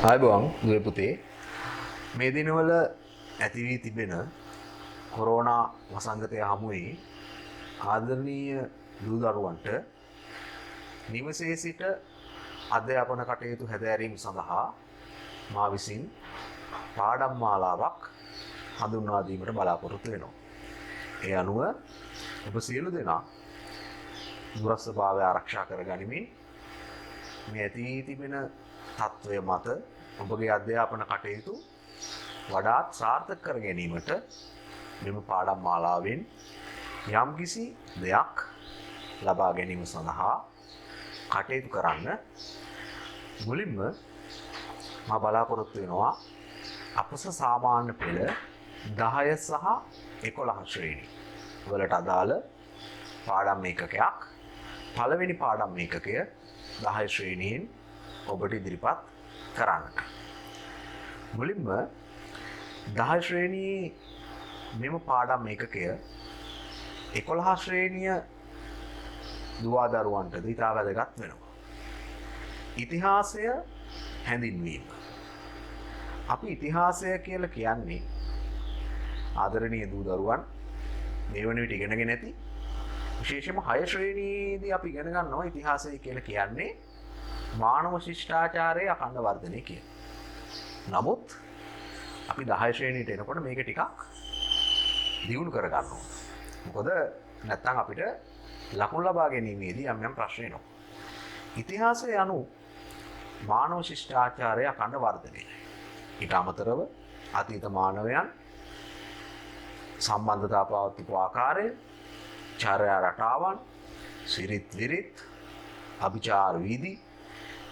ආයුබෝවන් දුවේ පුතේ මේ දිනවල ඇති වී තිබෙන කොරෝනා වසංගතය හමුවේ ආදරණීය දූ දරුවන්ට නිවසේ සිට අධ්‍යාපන කටයුතු හැදෑරීම සඳහා මා විසින් පාඩම් මාලාවක් හඳුන්වා දීමට බලාපොරොත්තු වෙනවා. ඒ අනුව ඔබ සියලු දෙනා දුරස්ථභාවය ආරක්ෂා කර ගනිමින් මේ ඇති තිබෙන තත්ත්වය මත ඔබගේ අධ්‍යාපන කටයුතු වඩාත් සාර්ථක කර ගැනීමට මෙම පාඩම් මාලාවෙන් යම්කිසි දෙයක් ලබා ගැනීම සඳහා කටයුතු කරන්න. මුලින්ම මා බලාපොරොත්තු වෙනවා අපස සාමාන්‍ය පෙළ 10 සහ 11 ශ්‍රේණි වලට අදාළ පාඩම් ඒකකයක් පළවෙනි පාඩම් ඒකකය 10 ශ්‍රේණියෙන් ඔබට ඉදිරිපත් කරන්නට. මුලින්ම 10 ශ්‍රේණියේ මෙම පාඩම් ඒකකය 11 ශ්‍රේණිය දුවා දරුවන්ට ඉතා වැදගත් වෙනවා. ඉතිහාසය හැඳින්වීම. අපි ඉතිහාසය කියලා කියන්නේ ආදරණීය දූ දරුවන් මේ වන විට ඉගෙනගෙන ඇති විශේෂයෙන්ම 6 ශ්‍රේණියේදී අපි ඉගෙන ගන්නවා ඉතිහාසය කියලා කියන්නේ මානව ශිෂ්ටාචාරයේ අඛණ්ඩ වර්ධනය කියන. නමුත් අපි 10 ශ්‍රේණියට එනකොට මේක ටිකක් දියුණු කර ගන්න ඕන. මොකද නැත්තම් අපිට ලකුණු ලබා ගැනීමේදී යම් ප්‍රශ්න එනවා. ඉතිහාසය අනුව මානව ශිෂ්ටාචාරයේ අඛණ්ඩ වර්ධනය. ඊට අමතරව අතීත මානවයන් සම්බන්ධතා පවතිපු ආකාරය, චර්යා රටාවන්, සිරිත් විරිත්, අභිචාර වීදි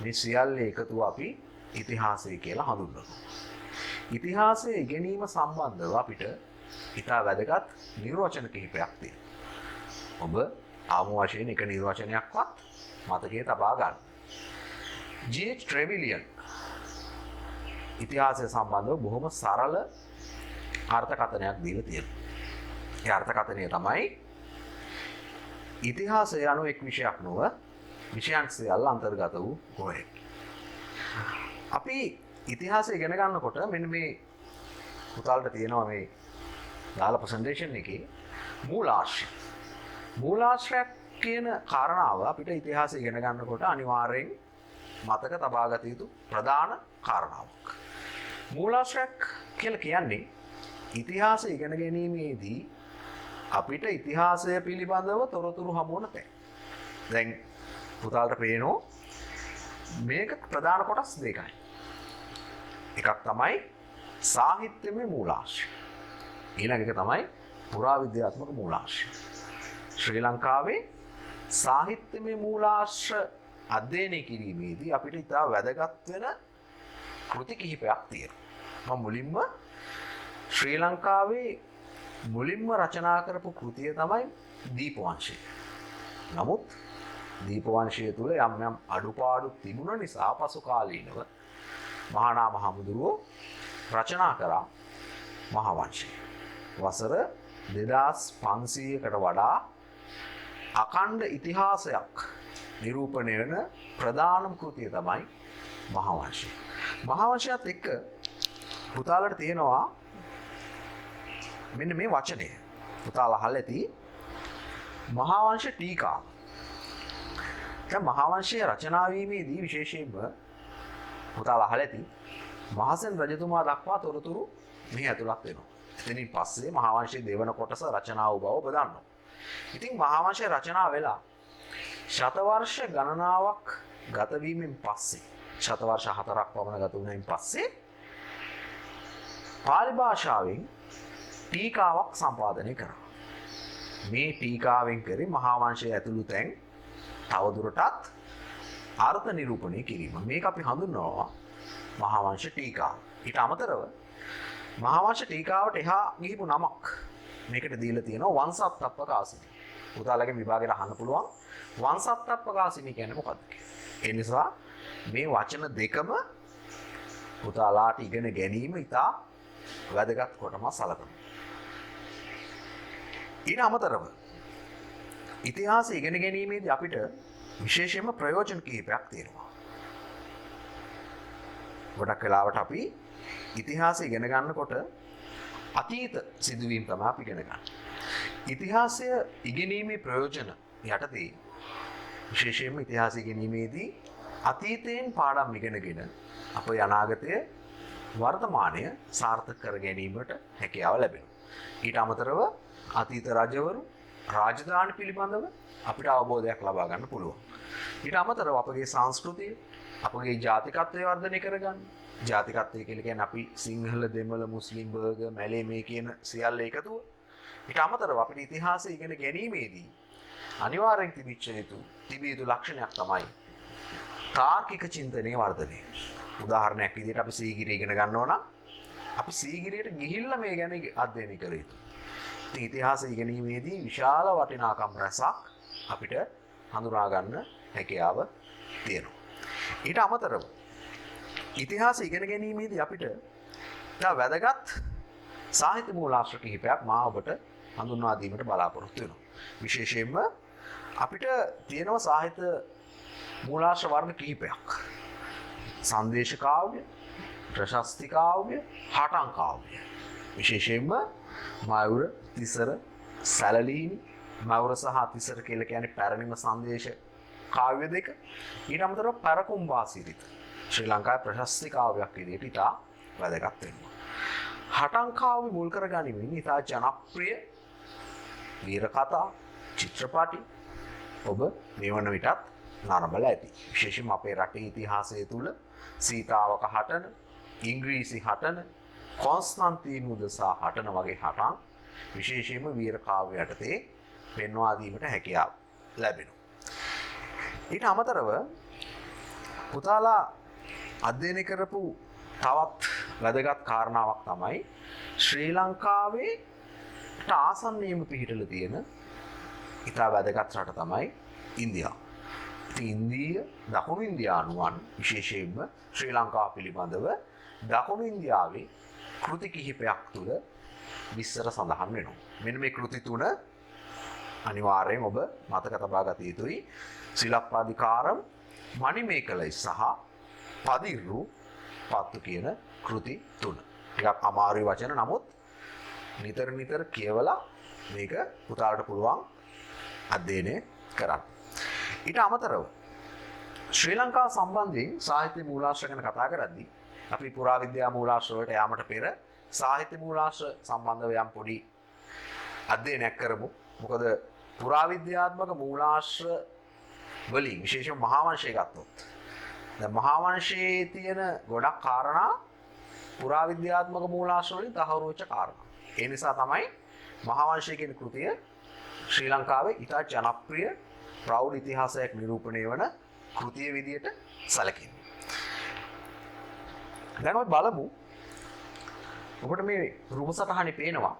මේ සියල්ල එකතුව අපි ඉතිහාසය කියලා හඳුන්වනවා. ඉතිහාසය ඉගෙනීම සම්බන්ධව අපිට ඉතා වැදගත් නිර්වචන කිහිපයක් තියෙනවා. ඔබ ආම වශයෙන් එක නිර්වචනයක්වත් මතකයේ තබා ගන්න. ජී.එච්. ට්‍රෙවිලියන් ඉතිහාසය සම්බන්ධව බොහොම සරල අර්ථකථනයක් දීලා තියෙනවා. ඒ අර්ථකථනය තමයි ඉතිහාසය අනුව එක් විෂයක් නොව විෂයන් සියල්ල අන්තර්ගත වූ ගොහෙක්. අපි ඉතිහාසය ඉගෙන ගන්නකොට මෙන්න මේ පුතාලට තියෙනවා මේ දාලා ප්‍රසන්ටේෂන් එකේ මූලාශ්‍රය. මූලාශ්‍රයක් කියන කාරණාව අපිට ඉතිහාසය ඉගෙන ගන්නකොට අනිවාර්යෙන් මතක තබා ගත යුතු ප්‍රධාන කාරණාවක්. මූලාශ්‍රයක් කියලා කියන්නේ ඉතිහාසය ඉගෙන ගැනීමේදී අපිට ඉතිහාසය පිළිබඳව තොරතුරු හමු වන තැන්. දැන් පුතාලට පේනවා මේක ප්‍රධාන කොටස් දෙකයි. එකක් තමයි සාහිත්‍යමය මූලාශ්‍රය. ඊළඟ එක තමයි පුරාවිද්‍යාත්මක මූලාශ්‍රය. ශ්‍රී ලංකාවේ සාහිත්‍යමය මූලාශ්‍ර අධ්‍යයනය කිරීමේදී අපිට ඉතා වැදගත් වෙන කෘති කිහිපයක් තියෙනවා. මම මුලින්ම ශ්‍රී ලංකාවේ මුලින්ම රචනා කරපු කෘතිය තමයි දීපවංශය. නමුත් දීපවංශය තුළ යම් අඩුපාඩු තිබුණ නිසා පසු කාලීනව මහානාම හමුදුරුවෝ රචනා කරා මහාවංශය. වසර 2500කට වඩා අඛණ්ඩ ඉතිහාසයක් නිරූපණය වෙන ප්‍රධානම කෘතිය තමයි මහාවංශය. මහාවංශයත් එක්ක පුතාලට තියෙනවා මෙන්න මේ වචනය. පුතාලා අහලා ඇති මහාවංශ ටීකාව. දැන් මහාවංශය රචනා වීමේදී විශේෂයෙන්ම පුතාලා අහලා ඇති මහසෙන් රජතුමා දක්වා තොරතුරු මෙහි ඇතුළත් වෙනවා. එතනින් පස්සේ මහාවංශයේ දෙවන කොටස රචනා වූ බව ඔබ දන්නවා. ඉතින් මහාවංශය රචනා වෙලා ශතවර්ෂ ගණනාවක් ගත වීමෙන් පස්සේ ශතවර්ෂ 4ක් පමණ ගත වුණායින් පස්සේ පාලි භාෂාවෙන් ටීකාවක් සම්පාදනය කරා. මේ ටීකාවෙන් කරේ මහාවංශය ඇතුළු තැන් තවදුරටත් අර්ථ නිරූපණය කිරීම. මේක අපි හඳුන්වනවා මහාවංශ ටීකාව. ඊට අමතරව මහාවංශ ටීකාවට එහා ගිහිපු නමක් මේකට දීලා තියෙනවා වංශත්තප්පකාසිනී. පුතාලගේ විභාගයට අහන්න පුළුවන් වංශත්තප්පකාසිනී කියන්නේ මොකක්ද කියලා. ඒ නිසා මේ වචන දෙකම පුතාලාට ඉගෙන ගැනීම ඉතා වැදගත් කොටම සලකනවා. ඊට අමතරව ඉතිහාසය ඉගෙන ගැනීමේදී අපිට විශේෂයෙන්ම ප්‍රයෝජන කිහිපයක් තියෙනවා. ගොඩක් වෙලාවට අපි ඉතිහාසය ඉගෙන ගන්නකොට අතීත සිදුවීම් තමයි අපි ඉගෙන ගන්න. ඉතිහාසය ඉගෙනීමේ ප්‍රයෝජන යටතේ විශේෂයෙන්ම ඉතිහාසය ඉගෙනීමේදී අතීතයෙන් පාඩම් ඉගෙනගෙන අපේ අනාගතය වර්තමානය සාර්ථක කර ගැනීමට හැකියාව ලැබෙනවා. ඊට අමතරව අතීත රජවරු රාජධානි පිළිබඳව අපිට අවබෝධයක් ලබා ගන්න පුළුවන්. ඊට අමතරව අපගේ සංස්කෘතිය, අපගේ ජාතිකත්වය වර්ධනය කරගන්න. ජාතිකත්වය කියලා කියන්නේ අපි සිංහල, දෙමළ, මුස්ලිම්, බර්ගර්, මැලේ මේ කියන සියල්ල එකතුව. ඊට අමතරව අපිට ඉතිහාසය ඉගෙන ගැනීමේදී අනිවාර්යෙන් තිබිය යුතු ලක්ෂණයක් තමයි තාර්කික චින්තනයේ වර්ධනය. උදාහරණයක් විදිහට අපි සීගිරිය ඉගෙන ගන්නවා නම් අපි සීගිරියට ගිහිල්ලා මේ ගැන අධ්‍යයනය කර යුතුයි. ඉතින් ඉතිහාසය ඉගෙනීමේදී විශාල වටිනාකම් රැසක් අපිට හඳුනා ගන්න හැකියාව තියෙනවා. ඊට අමතරව ඉතිහාසය ඉගෙන ගැනීමේදී අපිට තව වැදගත් සාහිත්‍ය මූලාශ්‍ර කිහිපයක් මා ඔබට හඳුන්වා දීමට බලාපොරොත්තු වෙනවා. විශේෂයෙන්ම අපිට තියෙනවා සාහිත්‍ය මූලාශ්‍ර වර්ග කිහිපයක්. සංදේශ කාව්‍ය, ප්‍රශස්ති කාව්‍ය, හටන් කාව්‍ය. විශේෂයෙන්ම මයුර, තිසර, සැලලීනි, මයුර සහ තිසර කියලා කියන්නේ පැරණිම සංදේශ කාව්‍ය දෙක. ඊට අමතරව පරකුම් වාසිරිත ශ්‍රී ලංකාවේ ප්‍රශස්ති කාව්‍යයක් විදිහට ඉතා වැදගත් වෙනවා. හටන් කාව්‍ය මුල් කරගනිමින් ඉතා ජනප්‍රිය වීර කතා, චිත්‍රපටි ඔබ මේ වන විටත් නරඹලා ඇති. විශේෂයෙන්ම අපේ රටේ ඉතිහාසය තුල සීතාවක හටන, ඉංග්‍රීසි හටන, කොන්ස්ටන්තීන් උදෙසා හටන වගේ හටන් විශේෂයෙන්ම වීර කාව්‍ය යටතේ පෙන්වා දීමට හැකියාව ලැබෙනවා. ඊට අමතරව පුතාලා අධ්‍යයනය කරපු තවත් වැදගත් කාරණාවක් තමයි ශ්‍රී ලංකාවේ ආසන්නයේම පිහිටලා තියෙන ඉතා වැදගත් රට තමයි ඉන්දියාව. ඉන්දීය දකුණු ඉන්දියානුවන් විශේෂයෙන්ම ශ්‍රී ලංකාව පිළිබඳව දකුණු ඉන්දියාවේ කෘති කිහිපයක් තුළ විස්තර සඳහන් වෙනවා. මෙන්න මේ කෘති තුන අනිවාර්යෙන් ඔබ මතක තබා ගත යුතුයි. සිලප්පාදිකාරම්, මණිමේකලයි සහ පදිර්රු පත්තු කියන කෘති තුන. ටිකක් අමාරුයි වචන, නමුත් නිතර කියවලා මේක පුතාලට පුළුවන් අධ්‍යයනය කරන්න. ඊට අමතරව ශ්‍රී ලංකාව සම්බන්ධයෙන් සාහිත්‍ය මූලාශ්‍ර ගැන කතා කරද්දී අපි පුරාවිද්‍යා මූලාශ්‍ර වලට යාමට පෙර සාහිත්‍ය මූලාශ්‍ර සම්බන්ධව යම් පොඩි අධ්‍යයනයක් කරමු. මොකද පුරාවිද්‍යාත්මක මූලාශ්‍ර වලින් විශේෂයෙන් මහාවංශය ගත්තොත් දැන් මහාවංශයේ තියෙන ගොඩක් කාරණා පුරාවිද්‍යාත්මක මූලාශ්‍ර වලින් තහවුරු වෙච්ච කාරණා. ඒ නිසා තමයි මහාවංශය කියන කෘතිය ශ්‍රී ලංකාවේ ඉතා ජනප්‍රිය ප්‍රෞಢ ඉතිහාසයක් නිරූපණය වන කෘතිය විදියට සැලකෙන්නේ. දැන් අපි බලමු. ඔබට මේ රූප සටහනේ පේනවා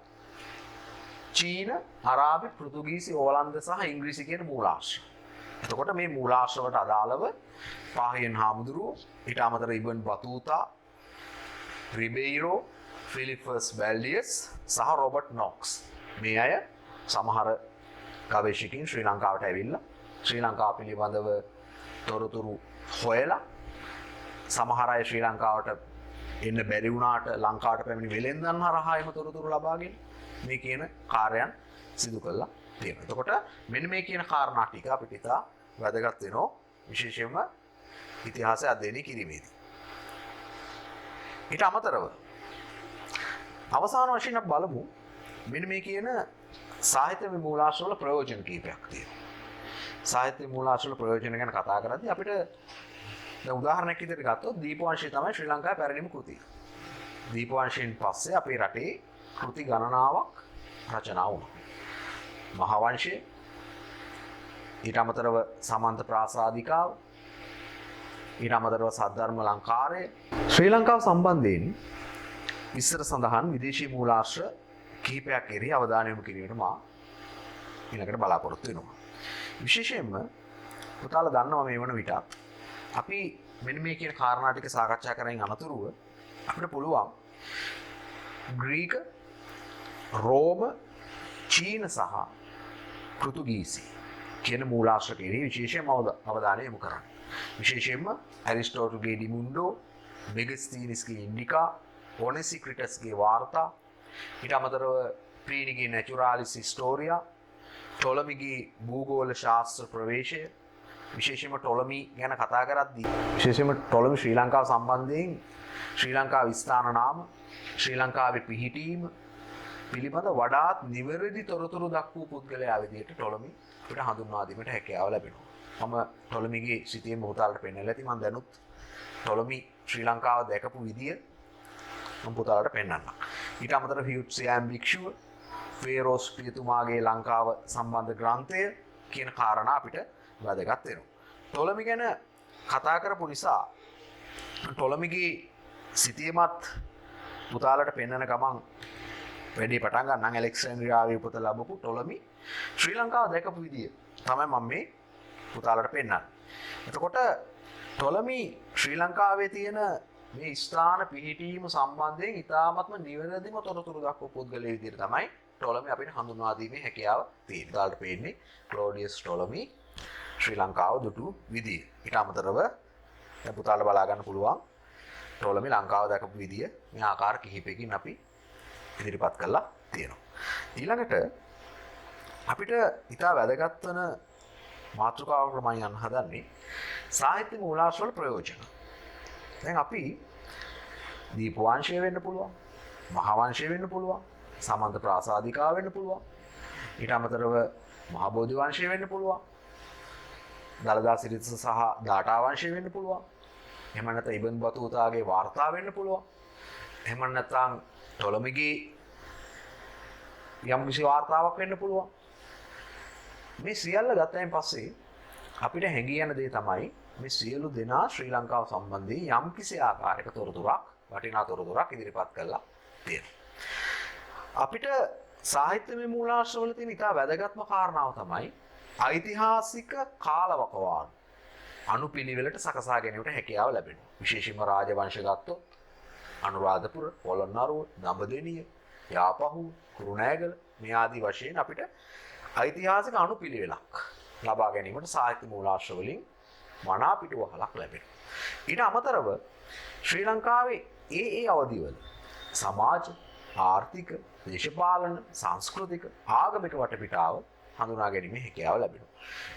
චීන, අරාබි, පෘතුගීසි, ඕලන්ද සහ ඉංග්‍රීසි කියන මූලාශ්‍ර. එතකොට මේ මූලාශ්‍ර වලට අදාළව පාහියන් හාමුදුරුවෝ, ඊට අමතරව ඉබන් බතූතා, රිබෙයිරෝ, ෆිලිපස් වැල්ඩියස් සහ රොබර්ට් නොක්ස් මේ අය සමහර ගවේෂකයින් ශ්‍රී ලංකාවට ඇවිල්ලා ශ්‍රී ලංකාව පිළිබඳව තොරතුරු හොයලා සමහර අය ශ්‍රී ලංකාවට එන්න බැරි වුණාට ලංකාවට පැමිණි වෙලෙන්දන් හරහා එම තොරතුරු ලබාගෙන මේ කියන කාර්යයන් සිදු කළා තියෙනවා. එතකොට මෙන්න මේ කියන කාරණා ටික අපිට ඉතා වැදගත් වෙනවා විශේෂයෙන්ම ඉතිහාසය අධ්‍යයනය කිරීමේදී. ඊට අමතරව අවසාන වශයෙන් අපි බලමු මෙන්න මේ කියන සාහිත්‍ය මූලාශ්‍ර වල ප්‍රයෝජන කීපයක් තියෙනවා. සාහිත්‍ය මූලාශ්‍ර වල ප්‍රයෝජන ගැන කතා කරද්දී අපිට දැන් උදාහරණයක් විදිහට ගත්තොත් දීපවංශය තමයි ශ්‍රී ලංකාවේ පැරණිම කෘතිය. දීපවංශයෙන් පස්සේ අපේ රටේ කෘති ගණනාවක් රචනා වුණා. මහාවංශය, ඊට අමතරව සමන්ත ප්‍රාසාදිකාව, ඊට අමතරව සද්ධර්ම ලංකාරය. ශ්‍රී ලංකාව සම්බන්ධයෙන් විස්තර සඳහන් විදේශී මූලාශ්‍ර කිහිපයක් කෙරෙහි අවධානය යොමු කිරීමට මා ඊළඟට බලාපොරොත්තු වෙනවා. විශේෂයෙන්ම පුතාලා දන්නවා මේ වන විට අපි මෙන්න මේ කියන කාරණා ටික සාකච්ඡා කරමින් අනතුරුව අපිට පුළුවන් ග්‍රීක, රෝම, චීන සහ පෘතුගීසි කියන මූලාශ්‍ර කෙරෙහි විශේෂයෙන්ම අවධානය යොමු කරන්න. විශේෂයෙන්ම ඇරිස්ටෝටල්ගේ ඩිමුන්ඩෝ, මෙගස්තීනිස්ගේ ඉන්ඩිකා ඕනෙසික්‍රිටස්ගේ වාර්තා ඊට අමතරව ප්‍රීනිගේ නැචුරාලිස් හිස්ටෝරියා ටොලමිගේ භූගෝල ශාස්ත්‍ර ප්‍රවේශය විශේෂයෙන්ම ටොලමි ගැන කතා කරද්දී විශේෂයෙන්ම ටොලමි ශ්‍රී ලංකාව සම්බන්ධයෙන් ශ්‍රී ලංකාවේ ස්ථාන නාම ශ්‍රී ලංකාවේ පිහිටීම පිළිබඳ වඩාත් නිවැරදි තොරතුරු දක්වූ පුද්ගලයා විදිහට ටොලමි අපිට හඳුන්වා දීමට හැකියාව ලැබෙනවා. මම ටොලමිගේ සිටියේ මොහොතාලට පෙන්වලා ඇති මම දැනුත් ටොලමි ශ්‍රී ලංකාව දැකපු විදිය මම පුතාලට පෙන්වන්නම්. ඊට අමතරව හියුට් සියාම් භික්ෂුව ෆේරෝස් පියතුමාගේ ලංකාව සම්බන්ධ ග්‍රන්ථය කියන කාරණා අපිට වැදගත් වෙනවා. ටොලමි ගැන කතා කරපු නිසා ටොලමිගේ සිටියමත් පුතාලට පෙන්වන ගමන් වැඩි පටන් ගන්න ඇලෙක්සැන්ඩ්‍රියාවේ උපත ලැබපු ටොලමි ශ්‍රී ලංකාව දැකපු විදිය තමයි මම මේ පුතාලට පෙන්වන්නේ. එතකොට ටොලමි ශ්‍රී ලංකාවේ තියෙන මේ ස්ථාන පිහිටීම සම්බන්ධයෙන් ඉතාමත්ම නිවැරදිම තොරතුරු දක්වපු පුද්ගලයෙක් විදිහට තමයි ටොලමි අපිට හඳුන්වා දීමේ හැකියාව තියෙන්නේ. ඊට පේන්නේ ක්ලෝඩියස් ටොලමි ශ්‍රී ලංකාව දුටු විදිය. ඊට අමතරව දැන් පුතාලට බලා ගන්න පුළුවන් ටොලමි ලංකාව දැකපු විදිය මේ ආකාර කිහිපයකින් අපි ඉදිරිපත් කරලා තියෙනවා. ඊළඟට අපිට ඉතා වැදගත් වන මාතෘකාවකට මම යන්න හදන්නේ සාහිත්‍ය මූලාශ්‍රවල ප්‍රයෝජන. දැන් අපි දීප වංශය වෙන්න පුළුවන්, මහා වංශය වෙන්න පුළුවන්, සමන්ත ප්‍රාසාදිකාව වෙන්න පුළුවන්. ඊට අමතරව මහා බෝධි වංශය වෙන්න පුළුවන්. දළදා සිරිත සහ දාඨා වංශය වෙන්න පුළුවන්. එහෙම නැත්නම් ඉබන් බතුතාගේ වාර්තා වෙන්න පුළුවන්. එහෙම නැත්නම් ටොලමිගේ යම් කිසි වාර්තාවක් වෙන්න පුළුවන්. මේ සියල්ල ගත්තයින් පස්සේ අපිට හැඟී යන දේ තමයි මේ සියලු දෙනා ශ්‍රී ලංකාව සම්බන්ධයෙන් යම් කිසි ආකාරයක තොරතුරක් වටිනා තොරතුරක් ඉදිරිපත් කරලා තියෙනවා. අපිට සාහිත්‍යමය මූලාශ්‍රවල තියෙන ඉතා වැදගත්ම කාරණාව තමයි ඓතිහාසික කාලවකවානු අනුපිළිවෙලට සකසා ගැනීමට හැකියාව ලැබෙනවා. විශේෂයෙන්ම රාජවංශ ගත්තොත් අනුරාධපුර, පොළොන්නරුව, දඹදෙණිය, යාපහුව, කුරුණෑගල මේ ආදී වශයෙන් අපිට ඓතිහාසික අනුපිළිවෙලක් ලබා ගැනීමට සාහිත්‍ය මූලාශ්‍ර වලින් මනා පිටුවහලක් ලැබෙනවා. ඊට අමතරව ශ්‍රී ලංකාවේ ඒ අවධිවල සමාජ, ආර්ථික, දේශපාලන, සංස්කෘතික, ආගමික වටපිටාව හඳුනා ගැනීමේ හැකියාව ලැබෙනවා.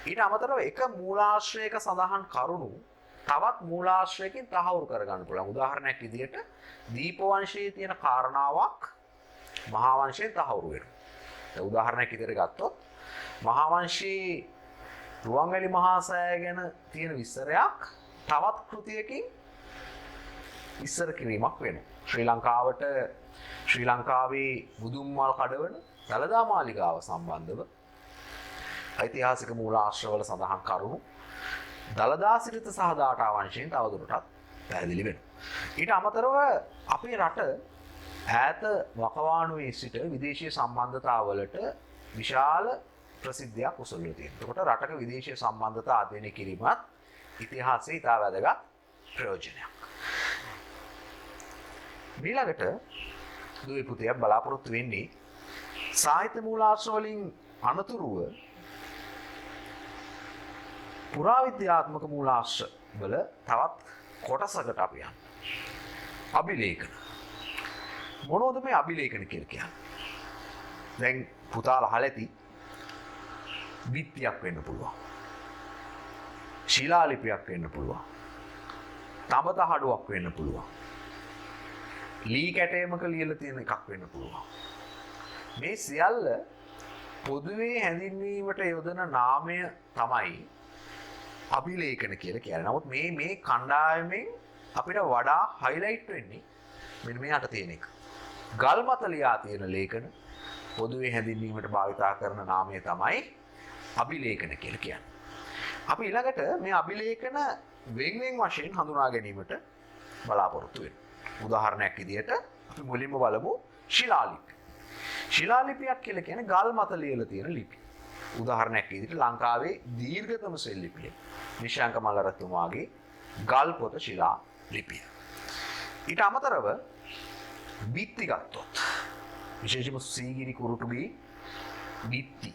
ඊට අමතරව එක මූලාශ්‍රයක සඳහන් කරුණු තවත් මූලාශ්‍රයකින් තහවුරු කරගන්න පුළුවන්. උදාහරණයක් විදිහට දීප වංශයේ තියෙන කාරණාවක් මහා වංශයෙන් තහවුරු වෙනවා. දැන් උදාහරණයක් විදිහට ගත්තොත් මහා වංශයේ රුවන්වැලි මහා සෑය ගැන තියෙන විස්තරයක් තවත් කෘතියකින් විස්තර කිරීමක් වෙනවා. ශ්‍රී ලංකාවේ බුදුන් මල් කඩවන දළදා මාලිගාව සම්බන්ධව ඓතිහාසික මූලාශ්‍රවල සඳහන් කරුණු දළදා සිරිත සහ දාඨා වංශයෙන් තවදුරටත් පැහැදිලි වෙනවා. ඊට අමතරව අපේ රට ඈත වකවානුවේ සිට විදේශීය සම්බන්ධතාවලට විශාල ප්‍රසිද්ධියක් උසුලලා තියෙනවා. එතකොට රටක විදේශීය සම්බන්ධතා අධ්‍යයනය කිරීමත් ඉතිහාසයේ ඉතා වැදගත් ප්‍රයෝජනයක්. ඊළඟට දුවේ පුතේ බලාපොරොත්තු වෙන්නේ සාහිත්‍ය මූලාශ්‍ර වලින් අනතුරුව පුරාවිද්‍යාත්මක මූලාශ්‍ර වල තවත් කොටසකට අපි යන්න. අභිලේඛන. මොනවද මේ අභිලේඛන කියලා කියන්නේ? දැන් පුතාලා අහලා ඇති බිත්තියක් වෙන්න පුළුවන්. ශිලාලිපියක් වෙන්න පුළුවන්. තඹතහඩුවක් වෙන්න පුළුවන්. ලී කැටයමක ලියලා තියෙන එකක් වෙන්න පුළුවන්. මේ සියල්ල පොදුවේ හැඳින්වීමට යොදන නාමය තමයි අභිලේඛන කියලා කියන්නේ. නමුත් මේ කණ්ඩායමෙන් අපිට වඩා හයිලයිට් වෙන්නේ මෙන්න මේ අට තියෙන එක. ගල් මත ලියා තියෙන ලේඛන පොදුවේ හැඳින්වීමට භාවිතා කරන නාමය තමයි අභිලේඛන කියලා කියන්නේ. අපි ඊළඟට මේ අභිලේඛන වෙන් වශයෙන් හඳුනා ගැනීමට බලාපොරොත්තු වෙනවා. උදාහරණයක් විදිහට අපි මුලින්ම බලමු ශිලාලිපි. ශිලාලිපියක් කියලා කියන්නේ ගල් මත ලියලා තියෙන ලිපි. උදාහරණයක් විදිහට ලංකාවේ දීර්ඝතම සෙල් ලිපිය නිශාංක මල්ලරතුමාගේ ගල් පොත ශිලා ලිපිය. ඊට අමතරව බිත්ති ගත්තොත් විශේෂයෙන්ම සීගිරි කුරුටුගේ බිත්ති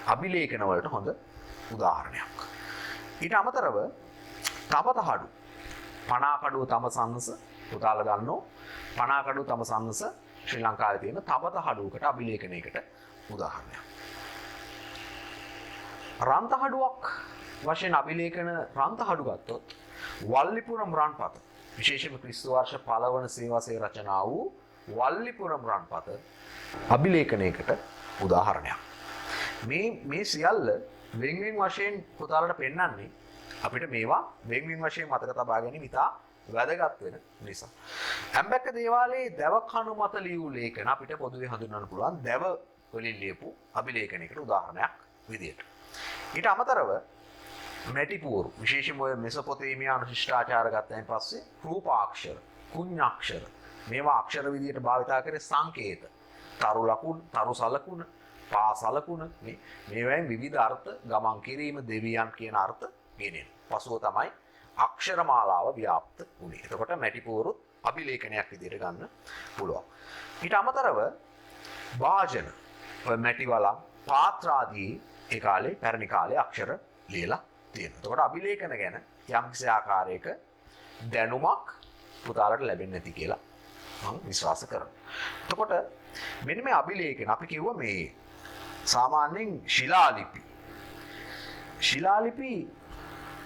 අභිලේඛන වලට හොඳ උදාහරණයක්. ඊට අමතරව තඹතහඩු, පනාකඩුව තඹ සංස, පුතාලා දන්නෝ පනාකඩු තම සම්ස ශ්‍රී ලංකාවේ තියෙන තබත හඩුවකට අභිලේඛනයකට උදාහරණයක්. රන්ත හඩුවක් වශයෙන් අභිලේඛන රන්ත හඩු ගත්තොත් වල්ලිපුරම් රන්පත විශේෂයෙන්ම ක්‍රිස්තු වර්ෂ 5 වන සේවාසේ රචනා වූ වල්ලිපුරම් රන්පත අභිලේඛනයකට උදාහරණයක්. මේ සියල්ල වෙන්වෙන් වශයෙන් පුතාලට පෙන්වන්නේ අපිට මේවා වෙන්වෙන් වශයෙන් මතක තබා ගැනීම ඉතා වැදගත් වෙන නිසා. ඇම්බැක්ක දේවාලයේ දැව කණු මත ලියූ ලේඛන අපිට පොදුවේ හඳුන්වන්න පුළුවන් දැව වලින් ලියපු අභිලේඛනයකට උදාහරණයක් විදියට. ඊට අමතරව මැටිපුවරු විශේෂයෙන්ම ඔය මෙසොපොතේමියානු ශිෂ්ටාචාර ගත්තයින් පස්සේ රූපාක්ෂර, කුඤ්ඤාක්ෂර මේවා අක්ෂර විදියට භාවිතා කරේ සංකේත, තරු ලකුණු, තරු සලකුණ, පා සලකුණ මේවෙන් විවිධ අර්ථ ගමන් කිරීම දෙවියන් කියන අර්ථ ගෙනෙන. පසුව තමයි අක්ෂර මාලාව ව්‍යාප්ත වුණේ. එතකොට මැටිපුවරුත් අභිලේඛනයක් විදියට ගන්න පුළුවන්. ඊට අමතරව වාජන ඔය මැටි වලම් පාත්‍ර ආදී ඒ කාලේ පැරණි කාලේ අක්ෂර ලියලා තියෙනවා. එතකොට අභිලේඛන ගැන යම්කිසි ආකාරයක දැනුමක් පුතාලට ලැබෙන්නේ නැති කියලා මම විශ්වාස කරනවා. එතකොට මෙන්න මේ අභිලේඛන අපි කිව්වා මේ සාමාන්‍යයෙන් ශිලාලිපි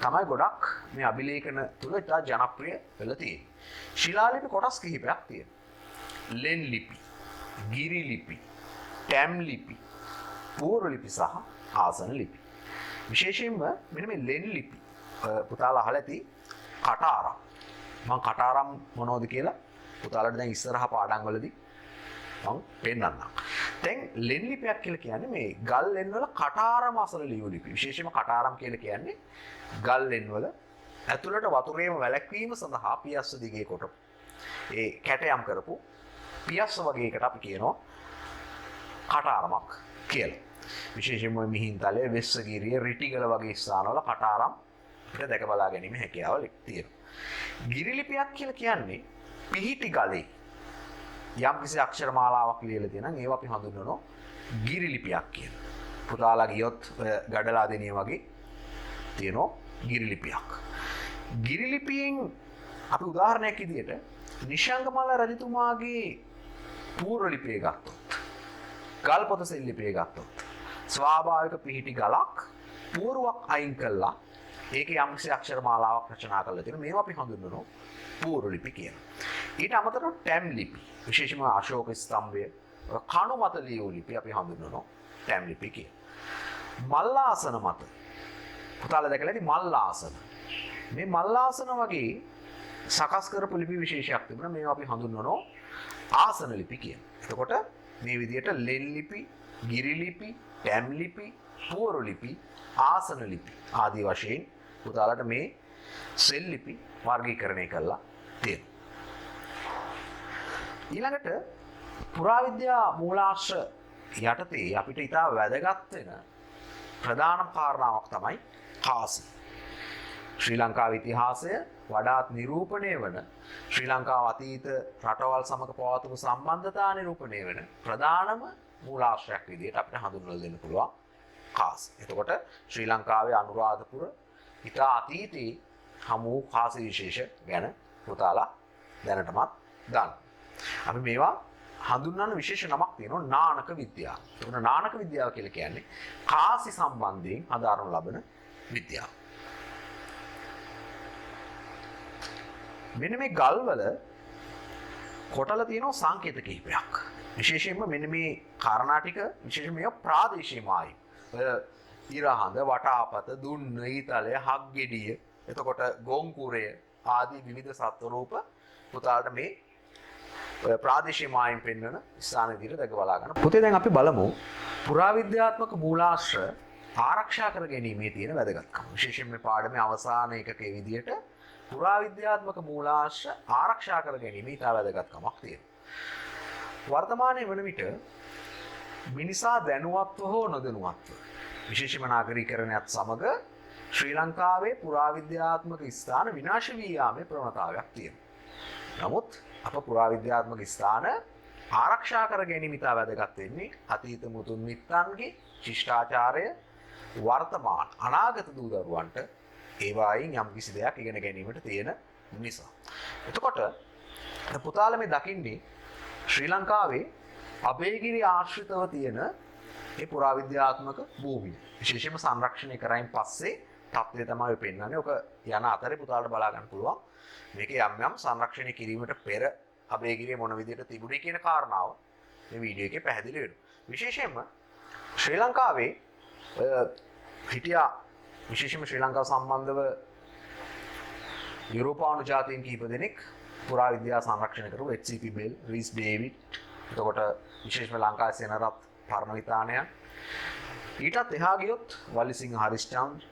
තමයි ගොඩක් මේ අභිලේඛන තුල ඉතා ජනප්‍රිය වෙලා තියෙන්නේ. ශිලාලිපි කොටස් කිහිපයක් තියෙනවා. ලෙන් ලිපි, ගිරි ලිපි, ටැම් ලිපි, පූර්ව ලිපි සහ ආසන ලිපි. විශේෂයෙන්ම මෙන්න මේ ලෙන් ලිපි පුතාලා අහලා ඇති කටාරම්. මම කටාරම් මොනවද කියලා පුතාලට දැන් ඉස්සරහ පාඩම් වලදී මම පෙන්නන්නම්. දැන් ලෙන් ලිපියක් කියලා කියන්නේ මේ ගල් ලෙන් වල කටාරම අසල ලියු ලිපි. විශේෂයෙන්ම කටාරම් කියලා කියන්නේ ගල් ලෙන් වල ඇතුළට වතුරේම වැළැක්වීම සඳහා පියස්ස දිගේ කොට ඒ කැටයම් කරපු පියස්ස වගේ එකට අපි කියනවා කටාරමක් කියලා. විශේෂයෙන්ම මිහින්තලේ, වෙස්සගිරිය, රිටිගල වගේ ස්ථානවල කටාරම් අපිට දැක බලා ගැනීම හැකියාව තියෙනවා. ගිරිලිපියක් කියලා කියන්නේ පිහිටි ගලේ යම්කිසි අක්ෂර මාලාවක් ලියලා තියෙනවා. ඒවා අපි හඳුන්වනවා ගිරිලිපියක් කියලා. පුතාලා ගියොත් ගඩලා දෙනිය වගේ තියෙනවා ගිරිලිපියක්. ගිරිලිපියෙන් අපි උදාහරණයක් විදියට නිශංගමල්ල රජතුමාගේ පූර්ව ලිපිය ගත්තොත්, ගල්පොත සෙල් ලිපිය ගත්තොත් ස්වාභාවික පිහිටි ගලක් පූර්වක් අයින් කළා ඒකේ යම්කිසි අක්ෂර මාලාවක් රචනා කරලා තියෙනවා. මේවා අපි හඳුන්වනවා පූර්ව ලිපි කියලා. ඊට අමතරව ටැම් ලිපි විශේෂයෙන්ම අශෝක ස්තම්භය කණු මත ලියූ ලිපි අපි හඳුන්වනවා ටැම් ලිපි කියලා. මල්ලාසන මත පුතාලා දැකලා ඇති මල්ලාසන. මේ මල්ලාසන වගේ සකස් කරපු ලිපි විශේෂයක් තිබුණා. මේවා අපි හඳුන්වනවා ආසන ලිපි කියලා. එතකොට මේ විදිහට ලෙන් ලිපි, ගිරි ලිපි, ටැම් ලිපි, පූර්ව ලිපි, ආසන ලිපි ආදී වශයෙන් පුතාලට මේ සෙල් ලිපි වර්ගීකරණය කරලා තියෙනවා. ඊළඟට පුරාවිද්‍යා මූලාශ්‍ර යටතේ අපිට ඉතා වැදගත් වෙන ප්‍රධාන කාරණාවක් තමයි කාසි. ශ්‍රී ලංකාවේ ඉතිහාසය වඩාත් නිරූපණය වන ශ්‍රී ලංකාව අතීත රටවල් සමග පවතින සම්බන්ධතා නිරූපණය වෙන ප්‍රධානම මූලාශ්‍රයක් විදිහට අපිට හඳුන්වලා දෙන්න පුළුවන් කාසි. එතකොට ශ්‍රී ලංකාවේ අනුරාධපුර ඉතා අතීතයේ හමු කාසි විශේෂ ගැන පුතාලා දැනටමත් දන්න. අපි මේවා හඳුන්වන විශේෂ නමක් තියෙනවා නානක විද්‍යාව. එතකොට නානක විද්‍යාව කියලා කියන්නේ කාසි සම්බන්ධයෙන් හදාරනු ලබන විද්‍යාව. මෙන්න මේ ගල්වල කොටල තියෙනවා සංකේත කිහිපයක්. විශේෂයෙන්ම මෙන්න මේ කාරණා ටික විශේෂයෙන්ම මේවා ප්‍රාදේශීය මායි. ඉරහඳ, වටාපත, දුන්න, ඊතලය, හක්ගෙඩිය, එතකොට ගොංකුරය ආදී විවිධ සත්ව රූප පුතාලට මේ ප්‍රාදේශීය මායින් පෙන්වන ස්ථාන විදිහට දැක බලා ගන්න. පුතේ දැන් අපි බලමු පුරාවිද්‍යාත්මක මූලාශ්‍ර ආරක්ෂා කර ගැනීමේ තියෙන වැදගත්කම. විශේෂයෙන් මේ පාඩමේ අවසාන එකකේ විදිහට පුරාවිද්‍යාත්මක මූලාශ්‍ර ආරක්ෂා කර ගැනීම ඉතා වැදගත්කමක් තියෙනවා. වර්තමානයේ වන විට මිනිසා දැනුවත්ව හෝ නොදැනුවත්ව විශේෂම නාගරීකරණයත් සමග ශ්‍රී ලංකාවේ පුරාවිද්‍යාත්මක ස්ථාන විනාශ වී යාමේ ප්‍රවණතාවයක් තියෙනවා. නමුත් අප පුරාවිද්‍යාත්මක ස්ථාන ආරක්ෂා කර ගැනීම ඉතා වැදගත් වෙන්නේ අතීත මුතුන් මිත්තන්ගේ ශිෂ්ටාචාරය වර්තමාන අනාගත දූ දරුවන්ට ඒවායින් යම් කිසි දෙයක් ඉගෙන ගැනීමට තියෙන නිසා. එතකොට පුතාලා මේ දකින්නේ ශ්‍රී ලංකාවේ අභයගිරි ආශ්‍රිතව තියෙන මේ පුරාවිද්‍යාත්මක භූමිය. විශේෂයෙන්ම සංරක්ෂණය කරයින් පස්සේ තත්ත්වය තමයි පෙන්වන්නේ. ඔක යන අතරේ පුතාලට බලා ගන්න පුළුවන්. මේකේ යම් සංරක්ෂණය කිරීමට පෙර අභයගිරිය මොන විදිහට තිබුණේ කියන කාරණාව මේ වීඩියෝ එකේ පැහැදිලි වෙනවා. විශේෂයෙන්ම ශ්‍රී ලංකාවේ හිටියා විශේෂයෙන්ම ශ්‍රී ලංකාව සම්බන්ධව යුරෝපානු ජාතීන් කිහිප දෙනෙක් පුරාවිද්‍යා සංරක්ෂණය කරපු HCP බෙල්, රීස් ඩේවිඩ්, එතකොට විශේෂයෙන්ම ලංකාවේ සෙනරත් පරණවිතානයන්. ඊටත් එහා ගියොත් වල්ලිසිංහ හරිස්චන්ද්‍ර,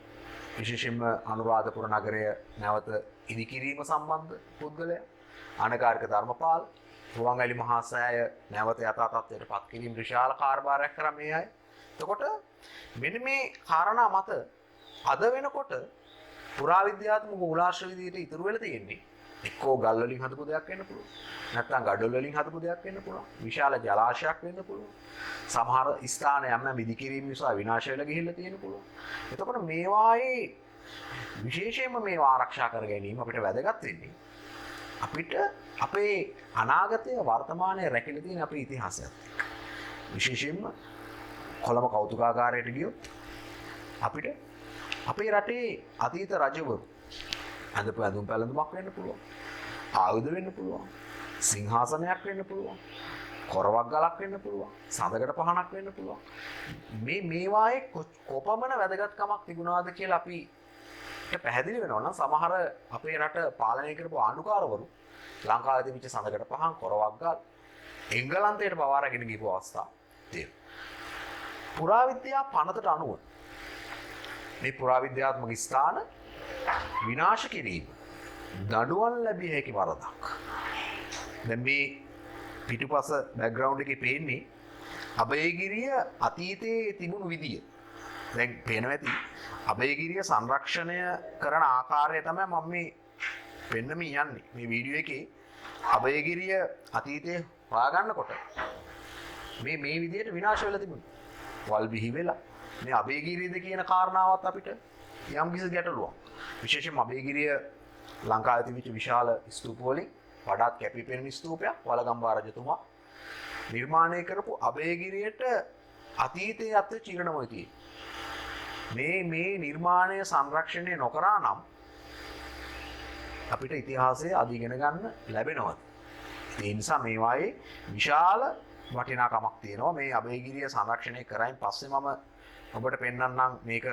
විශේෂයෙන්ම අනුරාධපුර නගරය නැවත ඉදිකිරීම සම්බන්ධ පුද්ගලයා, අනගාരിക ධර්මපාල, රුවන්වැලි මහා සෑය නැවත යථා තත්ත්වයට පත් කිරීම විශාල කාර්යභාරයක් කරා මේ අය. එතකොට මෙන්න මේ කාරණා මත අද වෙනකොට පුරාවිද්‍යාත්මක මූලාශ්‍ර විදිහට ඉතුරු වෙලා තියෙන්නේ එක්කෝ ගල් වලින් හදපු දෙයක් වෙන්න පුළුවන්. නැත්නම් ගඩොල් වලින් හදපු දෙයක් වෙන්න පුළුවන්. විශාල ජලාශයක් වෙන්න පුළුවන්. සමහර ස්ථාන යම් විදිකිරීම නිසා විනාශ වෙලා ගිහිල්ලා තියෙන්න පුළුවන්. එතකොට මේවායේ විශේෂයෙන්ම මේවා ආරක්ෂා කර ගැනීම අපිට වැදගත් වෙන්නේ. අපිට අපේ අනාගතය වර්තමානයේ රැකිලා තියෙන අපේ ඉතිහාසයත් එක්ක. විශේෂයෙන්ම කොළඹ කෞතුකාගාරයට ගියොත් අපිට අපේ රටේ අතීත රජවරු අඳපු ඇඳුම් පැළඳුමක් වෙන්න පුළුවන්. ආයුධ වෙන්න පුළුවන්. සිංහාසනයක් වෙන්න පුළුවන්. කොරවක් ගලක් වෙන්න පුළුවන්. සඳකඩ පහනක් වෙන්න පුළුවන්. මේවායේ කොපමණ වැදගත්කමක් තිබුණාද කියලා අපි පැහැදිලි වෙනවා නම් සමහර අපේ රට පාලනය කරපු ආණ්ඩුකාරවරු ලංකාවේ තිබිච්ච සඳකඩ පහන් කොරවක් ගල් එංගලන්තයට පවා රැගෙන ගිහපු අවස්ථා තියෙනවා. පුරාවිද්‍යා පනතට අනුව මේ පුරාවිද්‍යාත්මක ස්ථාන විනාශ කිරීම දඩුවම් ලැබිය හැකි වරදක්. දැන් මේ පිටුපස බෑග්ග්‍රවුන්ඩ් එකේ පේන්නේ අභයගිරිය අතීතයේ තිබුණු විදිය. දැන් පේනවා ඇති අභයගිරිය සංරක්ෂණය කරන ආකාරය තමයි මම මේ පෙන්නමින් යන්නේ. මේ වීඩියෝ එකේ අභයගිරිය අතීතයේ හොයාගන්නකොට මේ විදියට විනාශ වෙලා තිබුණා. වල් බිහි වෙලා මේ අභයගිරියද කියන කාරණාවත් අපිට යම් කිසි ගැටලුවක්. විශේෂයෙන්ම අභයගිරිය ලංකාවේ තිබිච්ච විශාල ස්තූප වලින් වඩාත් කැපිපෙනෙන ස්තූපයක් වලගම්බා රජතුමා නිර්මාණය කරපු අභයගිරියට අතීතයේ අත් චිරණමය තියෙන්නේ. මේ නිර්මාණය සංරක්ෂණය නොකරා නම් අපිට ඉතිහාසයේ අධිගෙන ගන්න ලැබෙනවා. ඒ නිසා මේවායේ විශාල වටිනාකමක් තියෙනවා. මේ අභයගිරිය සංරක්ෂණය කරයින් පස්සේ මම ඔබට පෙන්වන්නම් මේක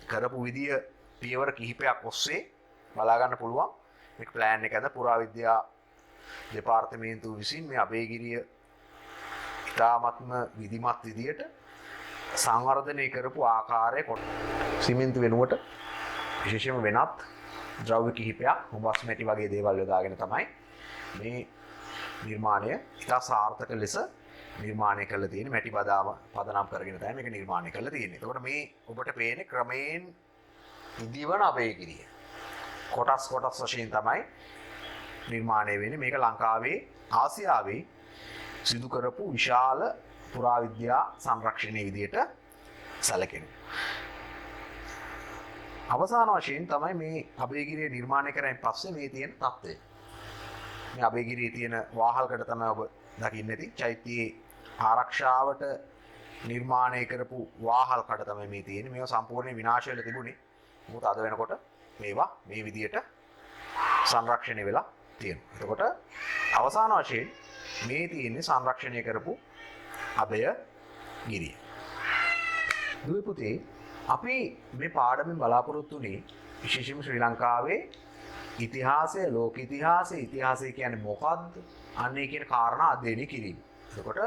කරපු විදිය පියවර කිහිපයක් ඔස්සේ බලා ගන්න පුළුවන්. මේක ප්ලෑන් එක ඇද පුරාවිද්‍යා දෙපාර්තමේන්තුව විසින් මේ අභයගිරිය ඉතාමත්ම විධිමත් විදියට සංවර්ධනය කරපු ආකාරය කොට සිමෙන්ති වෙනුවට විශේෂයෙන්ම වෙනත් ද්‍රව්‍ය කිහිපයක් මොබස් මැටි වගේ දේවල් යොදාගෙන තමයි මේ නිර්මාණය ඉතා සාර්ථක ලෙස නිර්මාණය කරලා තියෙන්නේ. මැටි බදාම පදනම් කරගෙන තමයි මේක නිර්මාණය කරලා තියෙන්නේ. එතකොට මේ ඔබට පේන්නේ ක්‍රමයෙන් ඉදිවන අභයගිරිය. කොටස් වශයෙන් තමයි නිර්මාණය වෙන්නේ. මේක ලංකාවේ ආසියාවේ සිදු කරපු විශාල පුරාවිද්‍යා සංරක්ෂණයේ විදියට සැලකෙනවා. අවසාන වශයෙන් තමයි මේ අභයගිරිය නිර්මාණය කරගෙන පස්සේ මේ තියෙන තත්ත්වය. මේ අභයගිරියේ තියෙන වාහල්කට තමයි ඔබ දකින්න ඇති. චෛත්‍යයේ ආරක්ෂාවට නිර්මාණය කරපු වාහල්කට තමයි මේ තියෙන්නේ. මේවා සම්පූර්ණයෙන් විනාශ වෙලා තිබුණේ. මොකද අද වෙනකොට මේවා මේ විදියට සංරක්ෂණය වෙලා තියෙනවා. එතකොට අවසාන වශයෙන් මේ තියෙන්නේ සංරක්ෂණය කරපු අභයගිරිය. දුවේ පුතේ අපි මේ පාඩමෙන් බලාපොරොත්තු වෙන්නේ විශේෂයෙන්ම ශ්‍රී ලංකාවේ ඉතිහාසය, ලෝක ඉතිහාසය කියන්නේ මොකක්ද? අන්නේ කියන කාරණා අධ්‍යයනය කිරීම. එතකොට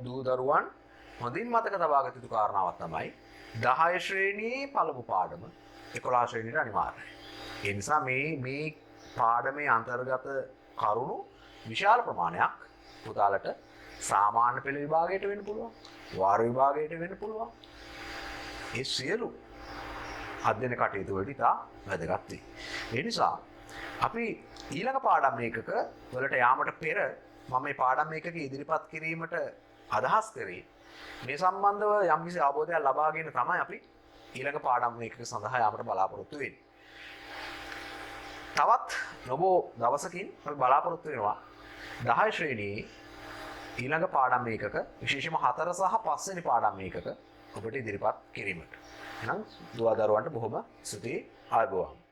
දූ දරුවන් හොඳින් මතක තබා ගත යුතු කාරණාවක් තමයි 10 ශ්‍රේණියේ පළමු පාඩම 11 ශ්‍රේණියට අනිවාර්යයි. ඒ නිසා මේ පාඩමේ අන්තර්ගත කරුණු විශාල ප්‍රමාණයක් පුතාලට සාමාන්‍ය පෙළ විභාගයට වෙන්න පුළුවන්, වාර විභාගයට වෙන්න පුළුවන්. ඒ සියලු අධ්‍යයන කටයුතු වලට ඉතා වැදගත් වෙයි. ඒ නිසා අපි ඊළඟ පාඩම් ඒකක වලට යාමට පෙර මම මේ පාඩම් ඒකක ඉදිරිපත් කිරීමට අදහස් කරේ මේ සම්බන්ධව යම්කිසි අවබෝධයක් ලබාගෙන තමයි අපි ඊළඟ පාඩම් ඒකක සඳහා යාමට බලාපොරොත්තු වෙන්නේ. තවත් නොබෝ දවසකින් අපි බලාපොරොත්තු වෙනවා 10 ශ්‍රේණියේ ඊළඟ පාඩම් ඒකක විශේෂයෙන්ම 4 සහ 5 වෙනි පාඩම් ඒකක ඔබට ඉදිරිපත් කිරීමට. එහෙනම් දුවදරුවන්ට බොහොම ස්තුතියි ආයුබෝවන්.